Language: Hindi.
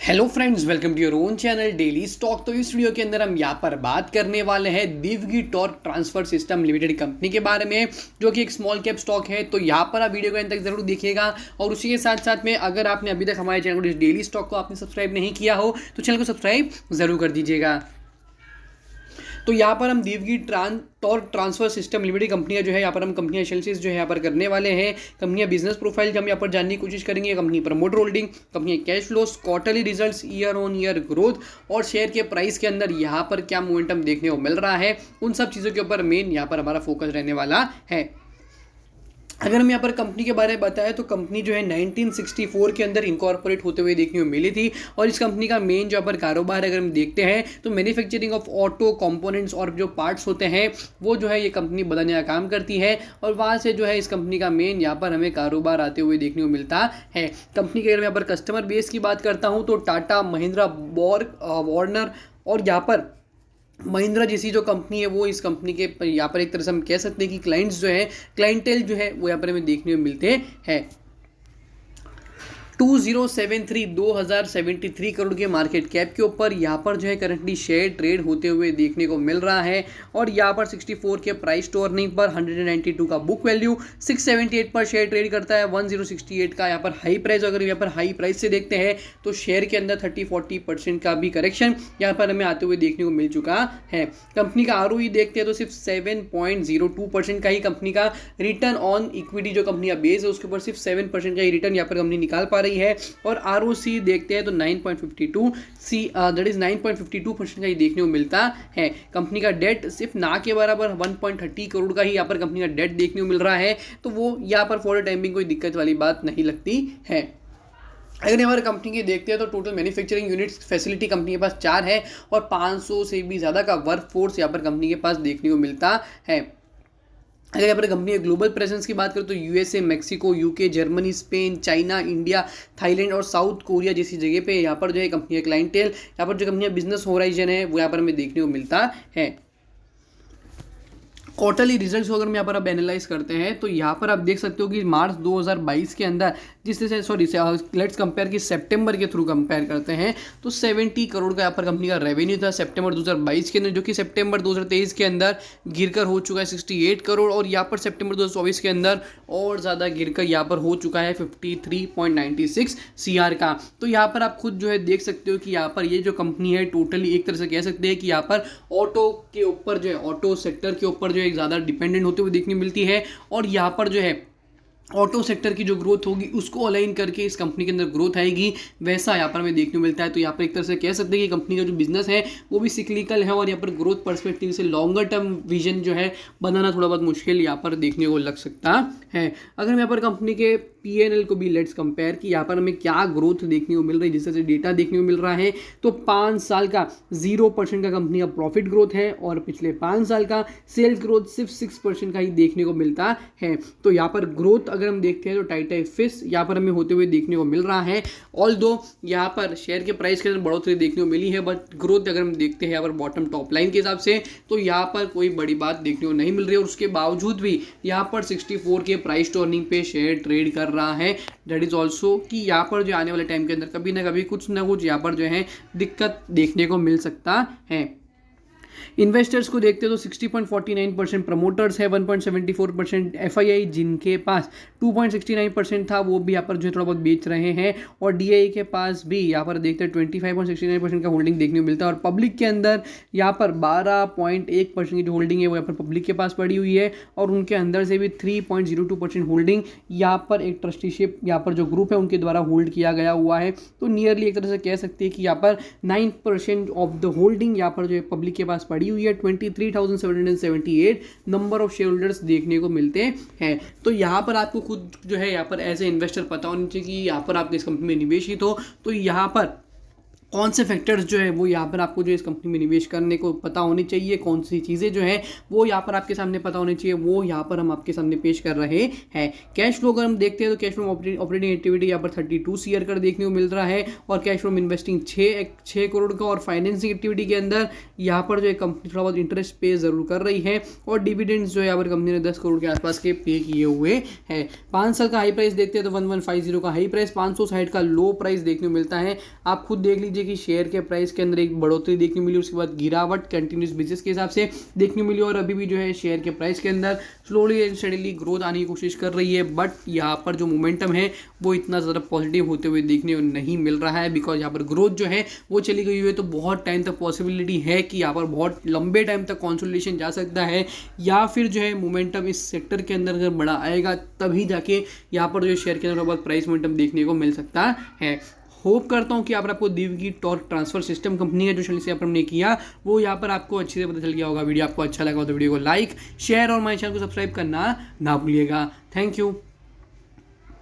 Hello friends, welcome to your own channel daily stock. तो इस वीडियो के अंदर हम यहाँ पर बात करने वाले हैं Divgi torque transfer system limited company के बारे में, जो कि एक स्मॉल कैप स्टॉक है। तो यहाँ पर आप वीडियो को अंत तक जरूर देखिएगा। और उसी के साथ साथ में अगर आपने अभी तक हमारे चैनल को डेली स्टॉक को आपने सब्सक्राइब नहीं किया हो तो चैनल को सब्सक्राइब जरूर कर दीजिएगा। तो यहाँ पर हम दिव्गी टॉर्क ट्रांसफर सिस्टम लिमिटेड कंपनियां जो है यहाँ पर हम कंपनियां एनालिसिस जो है यहाँ पर करने वाले हैं। कंपनियां बिजनेस प्रोफाइल हम यहाँ पर जानने की कोशिश करेंगे, company promoter holding, company cash flows, quarterly results, year on year growth और शेयर के प्राइस के अंदर यहाँ पर क्या मोमेंटम देखने को मिल रहा है, उन सब चीज़ों के ऊपर मेन यहाँ पर हमारा फोकस रहने वाला है। अगर हम यहाँ पर कंपनी के बारे में बताएं तो कंपनी जो है 1964 के अंदर इनकॉर्पोरेट होते हुए देखने को मिली थी। और इस कंपनी का मेन जो पर कारोबार अगर हम देखते हैं तो मैन्युफैक्चरिंग ऑफ ऑटो कंपोनेंट्स और जो पार्ट्स होते हैं वो जो है ये कंपनी बनाने का काम करती है। और वहाँ से जो है इस कंपनी का मेन यहाँ पर हमें कारोबार आते हुए देखने को मिलता है। कंपनी के अगर मैं यहाँ पर कस्टमर बेस की बात करता हूँ तो टाटा, महिंद्रा, वार्नर और यहाँ पर महिंद्रा जैसी जो कंपनी है वो इस कंपनी के यहाँ पर एक तरह से हम कह सकते हैं कि क्लाइंट्स जो है, क्लाइंटेल जो है वो यहाँ पर हमें देखने को मिलते हैं। 2073 करोड़ के मार्केट कैप के ऊपर यहाँ पर जो है करंटली शेयर ट्रेड होते हुए देखने को मिल रहा है। और यहाँ पर 64 के प्राइस टू अर्निंग पर 192 का बुक वैल्यू, 678 पर शेयर ट्रेड करता है, 1068 का यहाँ पर हाई प्राइस। अगर यहाँ पर हाई प्राइस से देखते हैं तो शेयर के अंदर 30-40% का भी करेक्शन यहाँ पर हमें आते हुए देखने को मिल चुका है। कंपनी का ROE देखते हैं तो सिर्फ 7.02% का ही कंपनी का रिटर्न ऑन इक्विटी जो कंपनी का बेस है उसके ऊपर सिर्फ 7% का ही रिटर्न यहाँ पर कंपनी निकाल पा रही है। और ROC देखते हैं तो 9.52% का ही देखने को मिलता है। कंपनी का डेट सिर्फ ना के बराबर 1.30 करोड़ का ही यहाँ पर कंपनी का डेट देखने को मिल रहा है। तो वो यहाँ पर फॉर टाइमिंग कोई दिक्कत वाली बात नहीं लगती है। अगर हमारे कंपनी के देखते हैं तो total manufacturing units facility company के पास 4 है और 500 से भी ज़्यादा का वर्क फोर्स यहाँ पर कंपनी के पास देखने को मिलता है। अगर यहाँ पर कंपनी के ग्लोबल प्रेजेंस की बात करें तो USA, Mexico, UK, Germany, Spain, China, India, Thailand और साउथ कोरिया जैसी जगह पे यहाँ पर जो है कंपनी का क्लाइंटेल, यहाँ पर जो कंपनी का बिजनेस होराइजन है वो यहाँ पर हमें देखने को मिलता है। क्वार्टरली रिजल्ट्स अगर हम यहाँ पर अब एनालाइज करते हैं तो यहाँ पर आप देख सकते हो कि मार्च 2022 के अंदर जिससे लेट्स कंपेयर कि सितंबर के थ्रू कंपेयर करते हैं तो 70 करोड़ का यहाँ पर कंपनी का रेवेन्यू था सितंबर 2022 के अंदर, जो कि सितंबर 2023 के अंदर गिरकर हो चुका है 68 करोड़। और यहाँ पर सितंबर 2024 के अंदर और ज़्यादा गिरकर यहाँ पर हो चुका है 53.96 CR का। तो यहाँ पर आप खुद जो है देख सकते हो कि यहाँ पर ये जो कंपनी है टोटली एक तरह से कह सकते हैं कि यहाँ पर ऑटो के ऊपर जो है, ऑटो सेक्टर के ऊपर जो है ज़्यादा डिपेंडेंट होते हुए देखने मिलती है। और यहाँ पर जो है ऑटो सेक्टर की जो ग्रोथ होगी उसको अलाइन करके इस कंपनी के अंदर ग्रोथ आएगी, वैसा यहाँ पर हमें देखने को मिलता है। तो यहाँ पर एक तरह से कह सकते हैं कि कंपनी का जो बिजनेस है वो भी सिक्लिकल है और यहाँ पर ग्रोथ पर्सपेक्टिव से लॉन्गर टर्म विजन जो है बनाना थोड़ा बहुत मुश्किल यहाँ पर देखने को लग सकता है। अगर हम यहाँ पर कंपनी के P&L को भी लेट्स कंपेयर कि यहाँ पर हमें क्या ग्रोथ देखने को मिल रही है, जिस तरह से डेटा देखने को मिल रहा है तो 5 साल का 0% का कंपनी का प्रॉफिट ग्रोथ है और पिछले 5 साल का सेल्स ग्रोथ सिर्फ 6% का ही देखने को मिलता है। तो यहाँ पर ग्रोथ अगर हम देखते हैं तो टाटा फिश यहाँ पर हमें होते हुए देखने को मिल रहा है। ऑल्दो यहाँ पर शेयर के प्राइस के अंदर बढ़ोतरी देखने को मिली है, बट ग्रोथ अगर हम देखते हैं यहाँ पर बॉटम टॉप लाइन के हिसाब से तो यहाँ पर कोई बड़ी बात देखने को नहीं मिल रही है। और उसके बावजूद भी यहाँ पर 64 के प्राइस टू अर्निंग पे शेयर ट्रेड कर रहा है। दैट इज ऑल्सो कि यहाँ पर जो आने वाले टाइम के अंदर कभी ना कभी कुछ ना कुछ यहाँ पर जो है दिक्कत देखने को मिल सकता है। इन्वेस्टर्स को देखते तो 60.49% प्रमोटर्स है, 1.74% FII जिनके पास 2.69% था वो भी यहाँ पर जो है थोड़ा बहुत बेच रहे हैं। और DII के पास भी यहाँ पर देखते हैं 25.69% का होल्डिंग देखने को मिलता है। और पब्लिक के अंदर यहाँ पर 12.1% की जो होल्डिंग है वो यहाँ पर पब्लिक के पास पड़ी हुई है। और उनके अंदर से भी 3.02% होल्डिंग यहाँ पर एक ट्रस्टीशिप यहाँ पर जो ग्रुप है उनके द्वारा होल्ड किया गया हुआ है। तो नियरली एक तरह से कह सकते हैं कि यहाँ पर 9% ऑफ द होल्डिंग यहाँ पर जो है पब्लिक के पास पड़ी हुई है। 23,778 नंबर ऑफ शेयर होल्डर्स देखने को मिलते हैं। तो यहाँ पर आपको खुद जो है यहाँ पर एज ए इन्वेस्टर पता होना चाहिए कि यहाँ पर आप इस कंपनी में निवेशित हो तो यहाँ पर कौन से फैक्टर्स जो है वो यहाँ पर आपको जो इस कंपनी में निवेश करने को पता होनी चाहिए, कौन सी चीज़ें जो है वो यहाँ पर आपके सामने पता होनी चाहिए, वो यहाँ पर हम आपके सामने पेश कर रहे हैं। कैश फ्लो अगर हम देखते हैं तो कैश फ्रो ऑपरेटिंग एक्टिविटी यहाँ पर 32 CR का देखने को मिल रहा है और कैश फ्रो इन्वेस्टिंग 6 करोड़ का, और फाइनेंसिंग एक्टिविटी के अंदर यहाँ पर जो है कंपनी थोड़ा बहुत इंटरेस्ट पे जरूर कर रही है, और डिविडेंड्स जो है यहाँ पर कंपनी ने 10 करोड़ के आसपास के पे किए हुए हैं। 5 साल का हाई प्राइस देखते हैं तो 1150 का हाई प्राइस, 560 का लो प्राइस देखने को मिलता है। आप खुद देख लीजिए कि शेयर के प्राइस के अंदर एक बढ़ोतरी देखने मिली, उसके बाद गिरावट कंटिन्यूस बिजनेस के हिसाब से देखने मिली, और अभी भी जो है शेयर के प्राइस के अंदर स्लोली एंड स्टेडीली ग्रोथ आने की कोशिश कर रही है। बट यहाँ पर जो मोमेंटम है वो इतना ज़्यादा पॉजिटिव होते हुए देखने को नहीं मिल रहा है, बिकॉज यहाँ पर ग्रोथ जो है वो चली गई हुई है। तो बहुत टाइम तक पॉसिबिलिटी है कि यहाँ पर बहुत लंबे टाइम तक कंसोलिडेशन जा सकता है, या फिर जो है मोमेंटम इस सेक्टर के अंदर अगर बड़ा आएगा तभी जाके यहाँ पर जो शेयर के अंदर बहुत प्राइस मोमेंटम देखने को मिल सकता है। होप करता हूँ कि यहाँ पर आपको दी की टॉर्क ट्रांसफर सिस्टम कंपनी का जो शैली से यहाँ पर हमने किया वो यहाँ पर आपको अच्छे से पता चल गया होगा। वीडियो आपको अच्छा लगा हो तो वीडियो को लाइक, शेयर और हमारे चैनल को सब्सक्राइब करना ना भूलिएगा। Thank you.